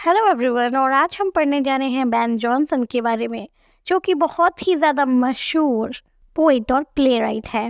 Hello everyone, और आज हम पढ़ने जा रहे हैं बेन जॉनसन के बारे में, जो कि बहुत ही ज़्यादा मशहूर पोइट और प्ले राइट है।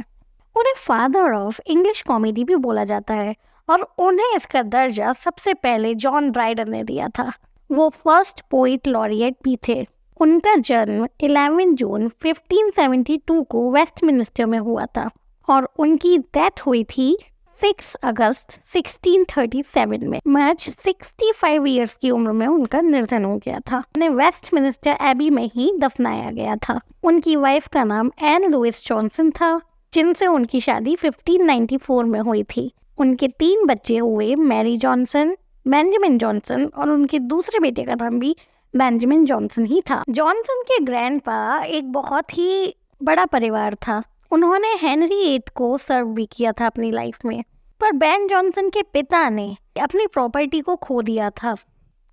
उन्हें फादर ऑफ इंग्लिश कॉमेडी भी बोला जाता है और उन्हें इसका दर्जा सबसे पहले जॉन ड्राइडन ने दिया था। वो फर्स्ट पोइट लॉरिएट भी थे। उनका जन्म 11 जून 1572 को वेस्टमिनिस्टर में हुआ था और उनकी डेथ हुई थी 6 अगस्त 1637 में। महज 65 इयर्स की उम्र में उनका निधन हो गया था। उन्हें वेस्टमिनिस्टर एबी में ही दफनाया गया था। उनकी वाइफ का नाम एन लुइस जॉनसन था, जिनसे उनकी शादी 1594 में हुई थी। उनके 3 बच्चे हुए, मैरी जॉनसन, बेंजामिन जॉनसन और उनके दूसरे बेटे का नाम भी बेंजामिन जॉनसन ही था। जॉनसन के ग्रैंडपा एक बहुत ही बड़ा परिवार था। उन्होंने हेनरी 8 को सर्व भी किया था अपनी लाइफ में, पर बेन जॉनसन के पिता ने अपनी प्रॉपर्टी को खो दिया था,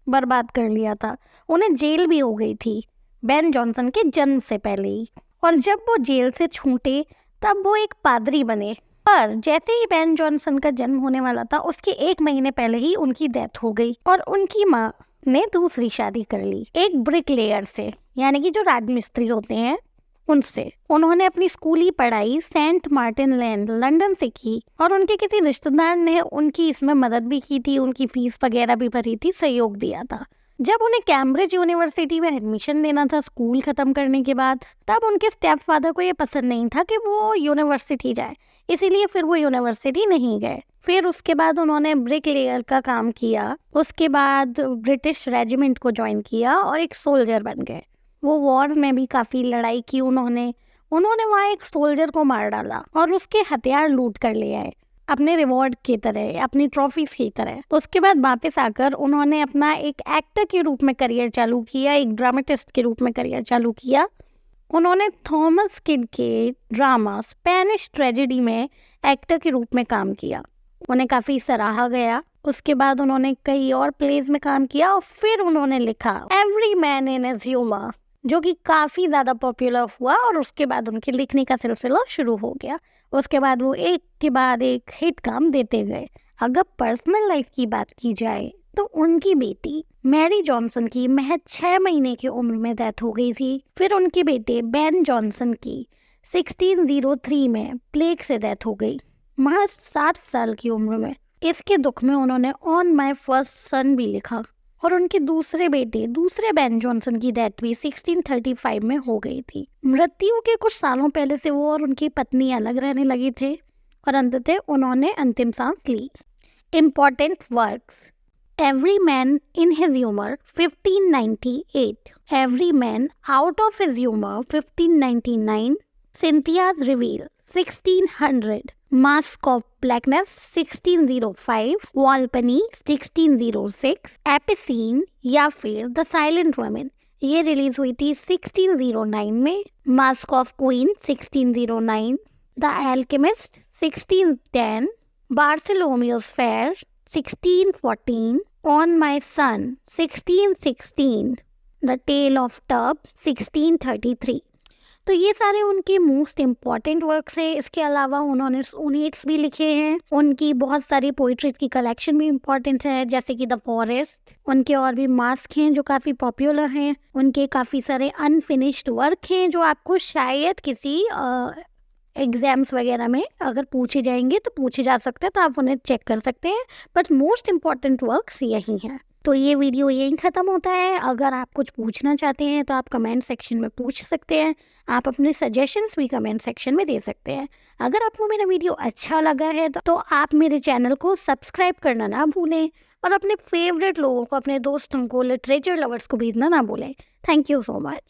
बर्बाद कर लिया था। उन्हें जेल भी हो गई थी बेन जॉनसन के जन्म से पहले ही, और जब वो जेल से छूटे तब वो एक पादरी बने। पर जैसे ही बेन जॉनसन का जन्म होने वाला था, उसके 1 महीने पहले ही उनकी डेथ हो गई और उनकी माँ ने दूसरी शादी कर ली एक ब्रिकलेयर से, यानी कि जो राजमिस्त्री होते हैं उनसे। उन्होंने अपनी स्कूली पढ़ाई सेंट मार्टिन लैंड लंदन से की और उनके किसी रिश्तेदार ने उनकी इसमें मदद भी की थी, उनकी फीस वगैरह भी भरी थी, सहयोग दिया था। जब उन्हें कैम्ब्रिज यूनिवर्सिटी में एडमिशन लेना था स्कूल खत्म करने के बाद, तब उनके स्टेप फादर को ये पसंद नहीं था कि वो यूनिवर्सिटी जाए, इसीलिए फिर वो यूनिवर्सिटी नहीं गए। फिर उसके बाद उन्होंने ब्रिकलेयर का काम किया, उसके बाद ब्रिटिश रेजिमेंट को ज्वाइन किया और एक सोल्जर बन गए। वो वॉर में भी काफ़ी लड़ाई की उन्होंने वहाँ एक सोल्जर को मार डाला और उसके हथियार लूट कर ले आए अपने रिवॉर्ड की तरह, अपनी ट्रॉफीज की तरह। उसके बाद वापस आकर उन्होंने अपना एक एक्टर के रूप में करियर चालू किया, एक ड्रामेटिस्ट के रूप में करियर चालू किया। उन्होंने थॉमस किड के ड्रामा स्पेनिश ट्रेजेडी में एक्टर के रूप में काम किया, उन्हें काफ़ी सराहा गया। उसके बाद उन्होंने कई और प्लेज में काम किया और फिर उन्होंने लिखा every man in his humour, जो कि काफ़ी ज़्यादा पॉपुलर हुआ और उसके बाद उनके लिखने का सिलसिला शुरू हो गया। उसके बाद वो एक के बाद एक हिट काम देते गए। अगर पर्सनल लाइफ की बात की जाए तो उनकी बेटी मैरी जॉनसन की महज 6 महीने की उम्र में डेथ हो गई थी। फिर उनके बेटे बेन जॉनसन की 1603 में प्लेग से डेथ हो गई, महज 7 साल की उम्र में। इसके दुख में उन्होंने ऑन माई फर्स्ट सन भी लिखा और उनके दूसरे बेन जॉनसन की डेथ भी 1635 में हो गई थी। मृत्यु के कुछ सालों पहले से वो और उनकी पत्नी अलग रहने लगे थे और अंततः उन्होंने अंतिम सांस ली। Important works: every man in his humour 1598, every man out of his humour 1599, Cynthia's revel 1600, masque of blackness 1605, Volpone 1606, Epicene या फिर द साइलेंट वुमेन ये रिलीज हुई थी 1609 में, masque of queen 1609, the alchemist 1610, Bartholomew fair 1614, on my son 1616, the tale of tub 1633। तो ये सारे उनके मोस्ट इम्पॉर्टेंट वर्क्स हैं। इसके अलावा उन्होंने सोनेट्स भी लिखे हैं। उनकी बहुत सारी पोइट्रीज की कलेक्शन भी इम्पॉर्टेंट है, जैसे कि द फॉरेस्ट। उनके और भी मास्क हैं जो काफ़ी पॉपुलर हैं। उनके काफ़ी सारे अनफिनिश्ड वर्क हैं जो आपको शायद किसी एग्जाम्स वगैरह में अगर पूछे जाएंगे तो पूछे जा सकते हैं, तो आप उन्हें चेक कर सकते हैं। बट मोस्ट इम्पॉर्टेंट वर्क्स यही हैं। तो ये वीडियो यहीं ख़त्म होता है। अगर आप कुछ पूछना चाहते हैं तो आप कमेंट सेक्शन में पूछ सकते हैं। आप अपने सजेशंस भी कमेंट सेक्शन में दे सकते हैं। अगर आपको मेरा वीडियो अच्छा लगा है तो आप मेरे चैनल को सब्सक्राइब करना ना भूलें और अपने फेवरेट लोगों को, अपने दोस्तों को, लिटरेचर लवर्स को भेजना ना भूलें। Thank you so much.